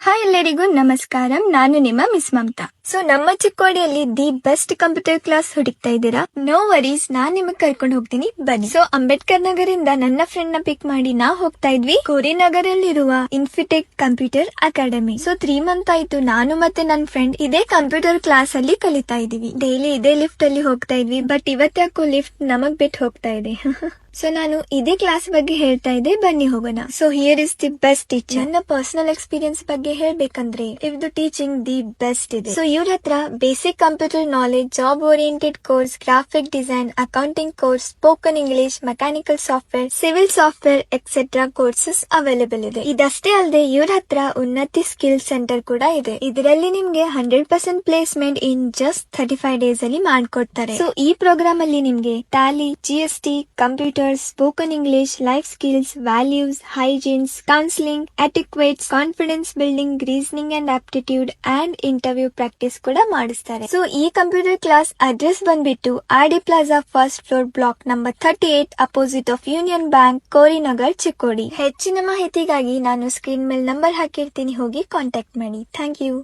Hi ಎಲ್ಲರಿಗೂ ನಮಸ್ಕಾರಂ. ನಾನು ನಿಮ್ಮ ಮಿಸ್ ಮಮತಾ. ಸೊ ನಮ್ಮ ಚಿಕ್ಕೋಡಿಯಲ್ಲಿ ದಿ ಬೆಸ್ಟ್ ಕಂಪ್ಯೂಟರ್ ಕ್ಲಾಸ್ ಹುಡುಕ್ತಾ ಇದ್ದೀರಾ? ನೋ ವರೀಸ್, ನಾನ್ ನಿಮಗ್ ಕರ್ಕೊಂಡು ಹೋಗ್ತೀನಿ, ಬನ್ನಿ. ಸೊ ಅಂಬೇಡ್ಕರ್ ನಗರಿಂದ ನನ್ನ ಫ್ರೆಂಡ್ ನ ಪಿಕ್ ಮಾಡಿ ನಾ ಹೋಗ್ತಾ ಇದ್ವಿ ಕೋರಿ ನಗರಲ್ಲಿರುವ ಇನ್ಫಿಟೆಕ್ ಕಂಪ್ಯೂಟರ್ ಅಕಾಡೆಮಿ. ಸೊ 3 ಮಂತ್ ಆಯ್ತು ನಾನು ಮತ್ತೆ ನನ್ನ ಫ್ರೆಂಡ್ ಇದೇ ಕಂಪ್ಯೂಟರ್ ಕ್ಲಾಸ್ ಅಲ್ಲಿ ಕಲಿತಾ ಇದೀವಿ. ಡೈಲಿ ಇದೇ ಲಿಫ್ಟ್ ಅಲ್ಲಿ ಹೋಗ್ತಾ ಇದ್ವಿ, ಬಟ್ ಇವತ್ತಾಕೋ ಲಿಫ್ಟ್ ನಮಗ್ ಬಿಟ್ಟು ಹೋಗ್ತಾ ಇದೆ. ಸೊ ನಾನು ಇದೇ ಕ್ಲಾಸ್ ಬಗ್ಗೆ ಹೇಳ್ತಾ ಇದ್ದೆ, ಬನ್ನಿ ಹೋಗೋಣ. So here is the best teacher. ನನ್ನ ಪರ್ಸನಲ್ ಎಕ್ಸ್ಪೀರಿಯನ್ಸ್ ಬಗ್ಗೆ ಹೇಳ್ಬೇಕಂದ್ರೆ ಇವ್ರದ್ದು ಟೀಚಿಂಗ್ ದಿ ಬೆಸ್ಟ್ ಇದೆ. ಸೊ ಇವ್ರ ಹತ್ರ basic computer knowledge, job oriented course, graphic design, accounting course, spoken English, mechanical software, civil software etcetera courses available ಇದೆ. ಇದಷ್ಟೇ ಅಲ್ಲದೆ ಇವ್ರ ಹತ್ರ ಉನ್ನತಿ ಸ್ಕಿಲ್ ಸೆಂಟರ್ ಕೂಡ ಇದೆ. ಇದರಲ್ಲಿ ನಿಮ್ಗೆ 100% ಪ್ಲೇಸ್ಮೆಂಟ್ ಇನ್ ಜಸ್ಟ್ 35 ಡೇಸ್ ಅಲ್ಲಿ ಮಾಡ್ಕೊಡ್ತಾರೆ. ಸೊ ಈ ಪ್ರೋಗ್ರಾಮ್ ಅಲ್ಲಿ ನಿಮ್ಗೆ Tally, GST, computer, spoken English, life skills, values, hygienes, counselling, etiquettes, confidence building, reasoning and aptitude and interview practice ಕೂಡ ಮಾಡಿಸ್ತಾರೆ. ಸೊ ಈ ಕಂಪ್ಯೂಟರ್ ಕ್ಲಾಸ್ ಅಡ್ರೆಸ್ ಬಂದ್ಬಿಟ್ಟು RD plaza first floor block number 38 opposite of Union Bank, Korinagar, Chikkodi. ಹೆಚ್ಚಿನ ಮಾಹಿತಿಗಾಗಿ ನಾನು screen ಮೇಲೆ number ಹಾಕಿರ್ತೀನಿ, ಹೋಗಿ ಕಾಂಟ್ಯಾಕ್ಟ್ ಮಾಡಿ. Thank you.